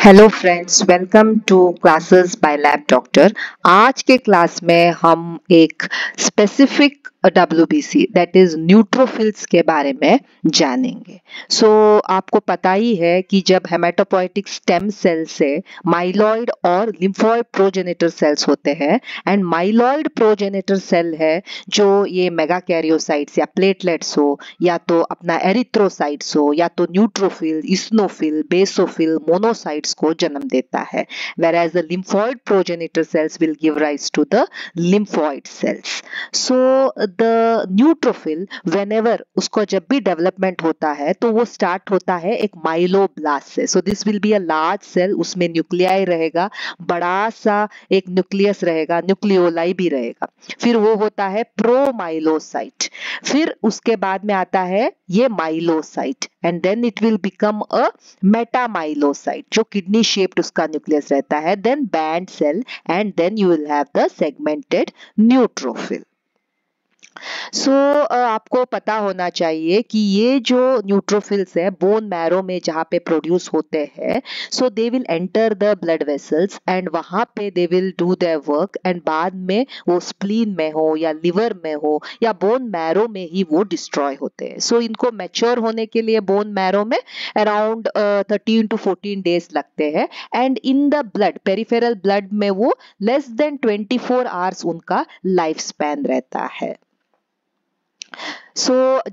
Hello friends, welcome to classes by lab doctor. आज के class में हम एक specific WBC that is neutrophils के बारे में जानेंगे। आपको पता ही है कि जब हेमेटोपोइटिक स्टेम सेल से माइलॉइड और लिम्फोइड प्रोजेनिटर सेल्स होते हैं, एंड माइलॉइड प्रोजेनिटर सेल है जो ये मेगाकैरियोसाइट्स या प्लेटलेट्स हो, या तो अपना एरिथ्रोसाइट्स हो, या तो न्यूट्रोफिल, इस्नोफिल, बेसोफिल, मोनोसाइट्स को जन्म देता है। whereas the lymphoid progenitor cells will give rise to the lymphoid cells. So the neutrophil whenever उसको जब भी डेवलपमेंट होता है तो वो स्टार्ट होता है एक माइलोब्लास्ट से। So this will be a large cell, उसमें न्यूक्लियाई रहेगा, बड़ा सा एक न्यूक्लियस रहेगा, न्यूक्लियोलाई भी रहेगा। फिर वो होता है प्रोमाइलोसाइट, फिर उसके बाद में आता है ये myelocyte, and then it will become a metamyelocyte जो किडनी शेप्ड उसका न्यूक्लियस रहता है, then band cell, and then you will have the segmented neutrophil. आपको पता होना चाहिए कि ये जो न्यूट्रोफिल्स है बोन मैरो में जहाँ पे प्रोड्यूस होते हैं, so they will enter the blood vessels and वहां पे they will do their work, and बाद में वो स्प्लीन में हो या लिवर में हो या बोन मैरो में ही वो डिस्ट्रॉय होते हैं। इनको मैच्योर होने के लिए बोन मैरो में अराउंड 13 to 14 डेज लगते हैं, and in the blood, peripheral blood में वो लेस देन 24 आवर्स उनका लाइफ स्पैन रहता है।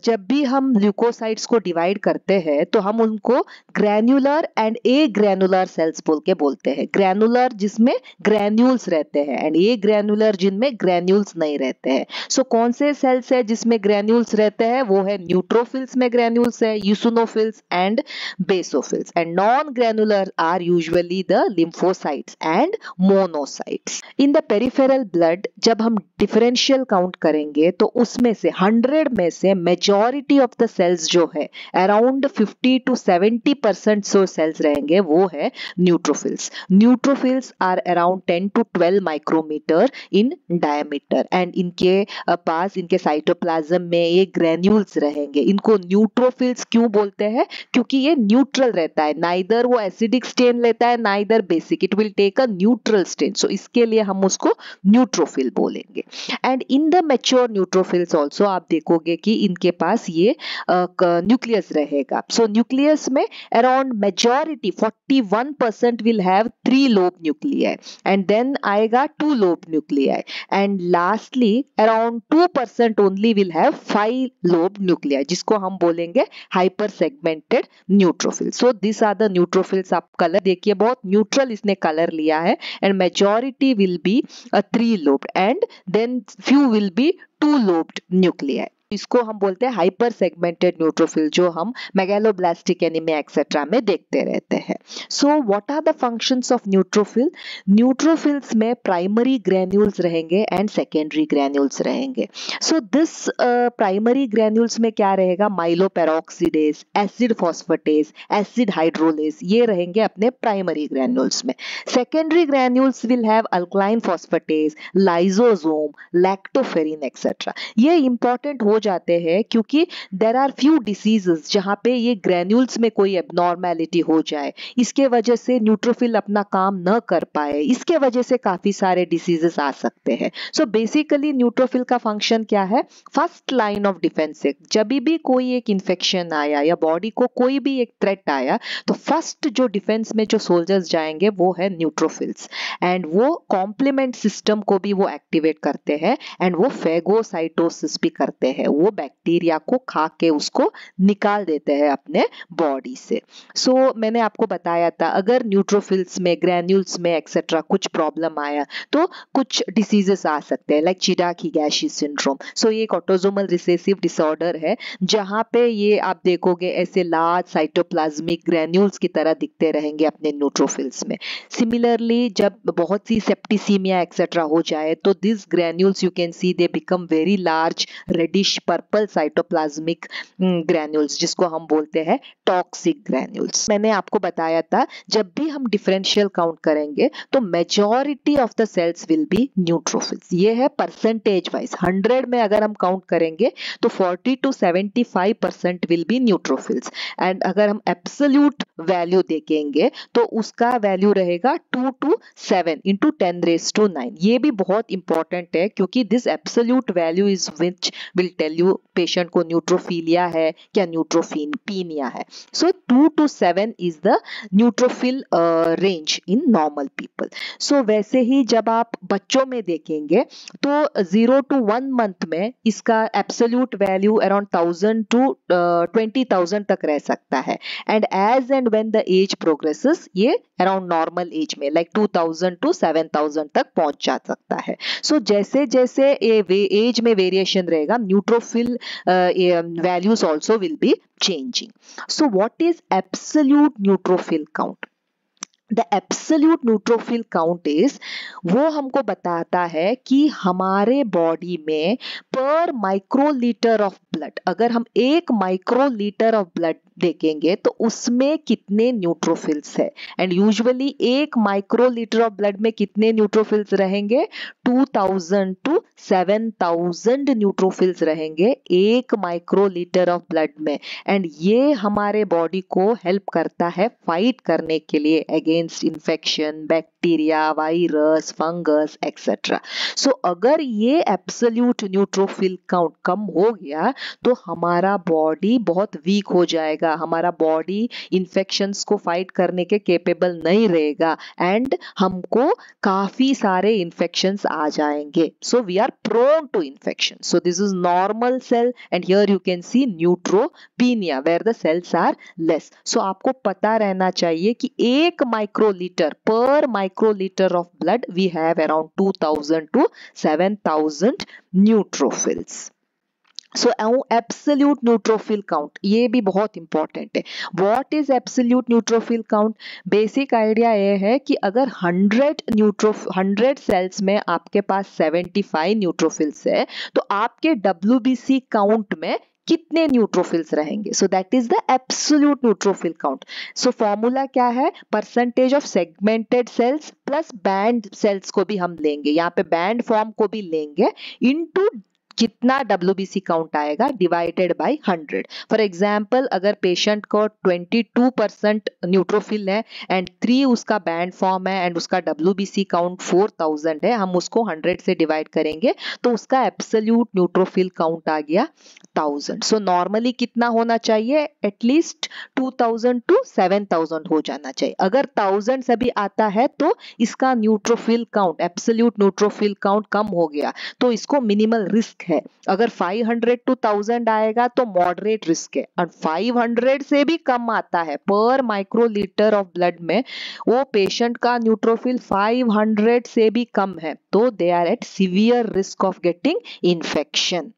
जब भी हम ल्यूकोसाइट्स को डिवाइड करते हैं तो हम उनको granular and agranular cells बोल के बोलते हैं। ग्रैन्युलर जिसमें ग्रैन्यूल्स रहते हैं, एंड ए ग्रैन्युलर जिनमें ग्रैन्यूल्स नहीं रहते हैं। कौन से सेल्स है जिसमें ग्रैन्यूल्स रहते हैं? वो है न्यूट्रोफिल्स में ग्रैन्यूल्स है, eosinophils and basophils, and non granular are usually the lymphocytes and monocytes. In the peripheral blood जब हम डिफरेंशियल काउंट करेंगे तो उसमें से 100 में से मेजॉरिटी ऑफ द सेल्स जो है अराउंड 50 to 70% जो सेल्स रहेंगे वो है neutrophils. Neutrophils are around 10 to 12 micrometre in diameter, and इनके पास इनके साइटोप्लाज्म में ये ग्रैन्यूल्स रहेंगे। इनको न्यूट्रोफिल्स क्यों बोलते हैं? क्योंकि ये न्यूट्रल रहता है, नाइदर वो एसिडिक स्टेन लेता है neither basic, it will take a neutral stain, इसके लिए हम उसको न्यूट्रोफिल बोलेंगे। And in the mature neutrophils also आप देखोगे कि इनके पास ये न्यूक्लियस रहेगा। न्यूक्लियस में around majority 41% will have 3 lobe nuclei, and then आएगा 2 lobe nuclei, and lastly around 2% only will have 5 lobe nuclei, जिसको हम बोलेंगे hyper segmented neutrophil. This are the neutrophils. आप कलर देखिए, बहुत न्यूट्रल इसने कलर लिया है, and majority will be 3 lobed, and then few will be 2 lobed nuclei. इसको हम बोलते हैं हाइपर सेगमेंटेड न्यूट्रोफिल, जो हम मेगालोब्लास्टिक एनीमिया एक्सेट्रा में देखते रहते हैं। What are the functions of neutrophil? Neutrophils में प्राइमरी ग्रैन्यूल्स रहेंगे एंड सेकेंडरी ग्रैन्यूल्स रहेंगे। दिस प्राइमरी ग्रैन्यूल्स में क्या रहेगा? Myeloperoxidase, acid phosphatase, acid hydrolase, ये रहेंगे अपने प्राइमरी ग्रैन्यूल्स में। Secondary granules will have alkaline phosphatase, lysosome, lactoferrin etcetera. ये इंपॉर्टेंट हो जाते हैं क्योंकि देयर आर फ्यू डिसीजेस जहां पे ये ग्रैन्यूल्स में कोई एबनॉर्मेलिटी हो जाए, इसके वजह से न्यूट्रोफिल अपना काम न कर पाए, इसके वजह से काफी सारे डिसीजेस आ सकते हैं। बेसिकली न्यूट्रोफिल का फंक्शन क्या है? फर्स्ट लाइन ऑफ डिफेंस है। जब भी कोई एक इन्फेक्शन आया या बॉडी को कोई भी एक थ्रेट आया तो फर्स्ट जो डिफेंस में जो सोल्जर्स जाएंगे वो है न्यूट्रोफिल्स, एंड वो कॉम्प्लीमेंट सिस्टम को भी वो एक्टिवेट करते हैं, एंड वो फेगोसाइटोसिस भी करते हैं, वो बैक्टीरिया को खा के उसको निकाल देते हैं अपने बॉडी से। मैंने आपको बताया था अगर न्यूट्रोफिल्स में, ग्रैन्यूल्स में एक्सेट्रा कुछ प्रॉब्लम आया तो कुछ डिसीजेस आ सकते हैं, लाइक चिडाकी-गैशी सिंड्रोम। ये एक ऑटोसोमल रिसेसिव डिसऑर्डर है जहां पे ये आप देखोगे ऐसे लार्ज साइटोप्लाज्मिक ग्रैन्यूल्स की तरह दिखते रहेंगे अपने न्यूट्रोफिल्स में। सिमिलरली जब बहुत सी सेप्टिसीमिया एक्सेट्रा हो जाए तो this granules you can see they become very large reddish yellowish purple cytoplasmic granules, जिसको हम बोलते हैं टॉक्सिक ग्रैन्यूल्स। मैंने आपको बताया था जब भी हम डिफरेंशियल काउंट करेंगे तो majority of the cells will be neutrophils. ये है परसेंटेज वाइज, 100 में अगर हम काउंट करेंगे तो 40 to 75% will be neutrophils. And अगर हम एब्सोल्यूट वैल्यू देखेंगे तो उसका वैल्यू रहेगा 2 to 7 into 10⁻⁹। ये भी बहुत इंपॉर्टेंट है क्योंकि this absolute value is which will tell you patient को न्यूट्रोफिलिया है क्या न्यूट्रोपीनिया है। So 2 to 7 is the neutrophil range in normal people. So वैसे ही जब आप बच्चों में देखेंगे तो 0 to 1 मंथ में इसका एब्सोल्यूट वैल्यू अराउंड 1000 to 20,000 तक रह सकता है। And age and when the age progresses ये अराउंड नॉर्मल एज में लाइक 2000 to 7000 तक पहुंच जा सकता है। सो जैसे जैसे एज में वेरिएशन रहेगा, neutrophil values also will be changing. So what is absolute neutrophil count? The absolute neutrophil count is वो हमको बताता है कि हमारे बॉडी में पर माइक्रोलीटर ऑफ ब्लड, अगर हम 1 माइक्रोलीटर ऑफ ब्लड देखेंगे तो उसमें कितने न्यूट्रोफिल्स है। And usually 1 microlitre of blood में कितने न्यूट्रोफिल्स रहेंगे, 2000 to 7000 न्यूट्रोफिल्स रहेंगे 1 माइक्रोलीटर ऑफ ब्लड में। एंड ये हमारे बॉडी को हेल्प करता है फाइट करने के लिए against infection, bacteria, virus, fungus etcetera. So अगर ये एब्सोल्यूट न्यूट्रोफिल काउंट कम हो गया तो हमारा बॉडी बहुत वीक हो जाएगा, हमारा बॉडी इन्फेक्शंस को फाइट करने के केपेबल नहीं रहेगा एंड हमको काफी सारे इन्फेक्शंस आ जाएंगे। So we are prone to infection. So this is normal cell and here you can see neutropenia where the cells are less. So आपको पता रहना चाहिए कि 1 microlitre per microlitre of blood we have around 2000 to 7000 neutrophils. So absolute neutrophil count ये भी बहुत important है। What is absolute neutrophil count? Basic idea ये है कि अगर 100 सेल्स में आपके पास 75 न्यूट्रोफिल्स है तो आपके WBC काउंट में कितने न्यूट्रोफिल्स रहेंगे। So that is the absolute neutrophil count. So formula क्या है, percentage of segmented cells plus band cells को भी हम लेंगे, यहाँ पे बैंड फॉर्म को भी लेंगे, इनटू कितना WBC काउंट आएगा डिवाइडेड बाय 100। फॉर एग्जाम्पल अगर पेशेंट को 22% न्यूट्रोफिल है एंड 3 उसका बैंड फॉर्म है एंड उसका WBC काउंट 4000 है, हम उसको 100 से डिवाइड करेंगे तो उसका एब्सोल्यूट न्यूट्रोफिल काउंट आ गया 1000। सो नॉर्मली कितना होना चाहिए, एटलीस्ट 2000 to 7000 हो जाना चाहिए। अगर 1000 से भी आता है तो इसका neutrophil count, absolute neutrophil count कम हो गया तो इसको मिनिमल रिस्क है। अगर 500 to 1000 आएगा तो मॉडरेट रिस्क है और 500 से भी कम आता है पर माइक्रोलीटर ऑफ ब्लड में, वो पेशेंट का न्यूट्रोफिल 500 से भी कम है तो they are at severe risk of getting infection.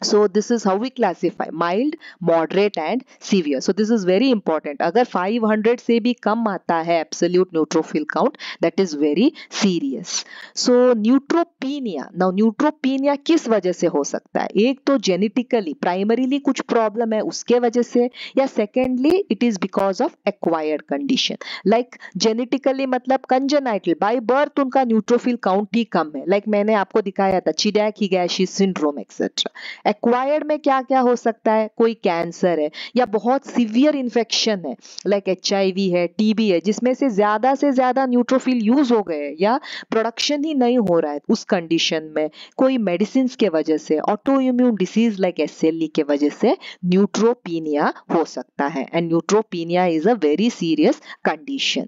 So this is how we classify mild, moderate and severe. So this is very important. अगर 500 से भी कम आता है absolute neutrophil count, that is very serious. So neutropenia. Now neutropenia किस वजह से हो सकता है? एक तो genetically, primarily कुछ problem है उसके वजह से, या secondly it is because of acquired condition. Like genetically मतलब congenital, by birth उनका neutrophil count ही कम है. Like मैंने आपको दिखाया था Chidiac-Higashi syndrome etc. एक्वायर्ड में क्या क्या हो सकता है, कोई कैंसर है या बहुत सीवियर इन्फेक्शन है लाइक HIV है, TB है, जिसमें से ज्यादा न्यूट्रोफिल यूज हो गए या प्रोडक्शन ही नहीं हो रहा है, उस कंडीशन में कोई मेडिसिन के वजह से, auto immune disease like SLE के वजह से न्यूट्रोपीनिया हो सकता है। And neutropenia is a very serious condition.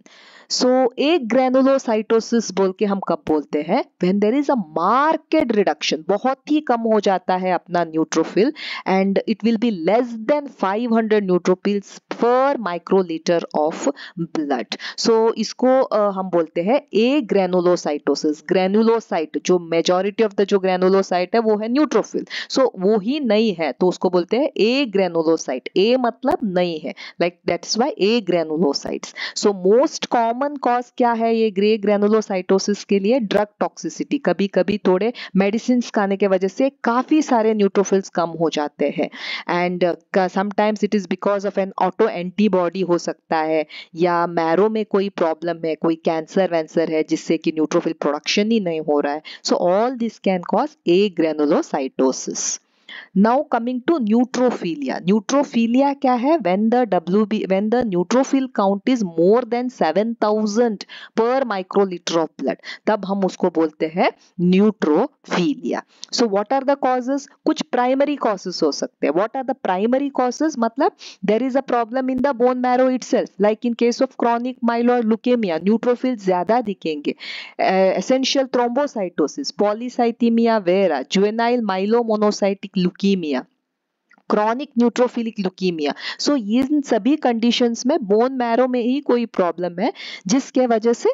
So एक ग्रेनुलोसाइटोसिस बोल के हम कब बोलते हैं, when there is a marked reduction, बहुत ही कम हो जाता है अपना neutrophil and it will be less than 500 neutrophils per microlitre of blood. So इसको हम बोलते हैं ए ग्रेनुलोसाइटोसिस। ग्रेनुलोसाइट जो मेजॉरिटी ऑफ द जो ग्रेनुलोसाइट है वो है न्यूट्रोफिल, सो वो ही नहीं है तो उसको बोलते हैं ए ग्रेनुलोसाइट। ए मतलब नहीं है, like that's why A granulocytes. So most common cause क्या है ये ग्रे ग्रेनुलोसाइटोसिस के लिए, ड्रग टॉक्सिसिटी। कभी कभी थोड़े मेडिसिन खाने के वजह से काफी सारे न्यूट्रो न्यूट्रोफिल्स कम हो जाते हैं। And sometimes it is because of N auto antibody हो सकता है, या मैरो में कोई प्रॉब्लम है, कोई कैंसर वैंसर है जिससे कि न्यूट्रोफिल प्रोडक्शन ही नहीं हो रहा है। So all this can cause agranulocytosis. Now coming to neutrophilia. Neutrophilia क्या है? When the neutrophil count is more than 7,000 per microliter of blood, तब हम उसको बोलते हैं neutrophilia. So what are the causes? कुछ primary causes हो सकते हैं. What are the primary causes? मतलब there is a problem in the bone marrow itself. Like in case of chronic myeloid leukemia, neutrophils ज्यादा दिखेंगे. Essential thrombocytosis, polycythemia vera, juvenile myelomonocytic leukemia, chronic neutrophilic leukaemia. So इन सभी conditions में bone marrow में ही कोई problem है जिसके वजह से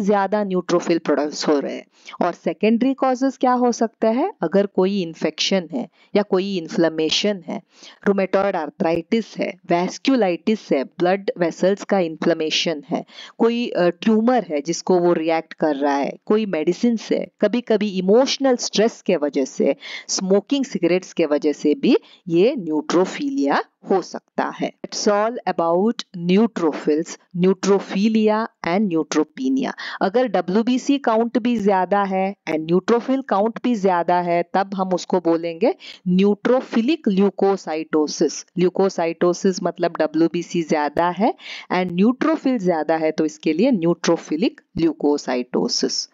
ज्यादा न्यूट्रोफिल प्रोड्यूस हो रहे हैं। और सेकेंडरी कॉजेस क्या हो सकता है? अगर कोई इन्फेक्शन है या कोई इन्फ्लेमेशन है, रूमेटॉइड आर्थराइटिस है, वैस्कुलाइटिस है, ब्लड वेसल्स का इन्फ्लेमेशन है, कोई ट्यूमर है जिसको वो रिएक्ट कर रहा है, कोई मेडिसिन से, कभी कभी इमोशनल स्ट्रेस के वजह से, स्मोकिंग सिगरेट्स के वजह से भी ये न्यूट्रोफिलिया हो सकता है। It's all about neutrophils, न्यूट्रोफिलिया and neutropenia. अगर WBC काउंट भी ज्यादा है एंड न्यूट्रोफिल काउंट भी ज्यादा है, तब हम उसको बोलेंगे न्यूट्रोफिलिक ल्यूकोसाइटोसिस। ल्यूकोसाइटोसिस मतलब WBC ज्यादा है एंड न्यूट्रोफिल ज्यादा है, तो इसके लिए neutrophilic leukocytosis.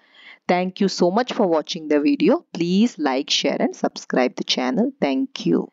Thank you so much for watching the video. Please like, share and subscribe the channel. Thank you.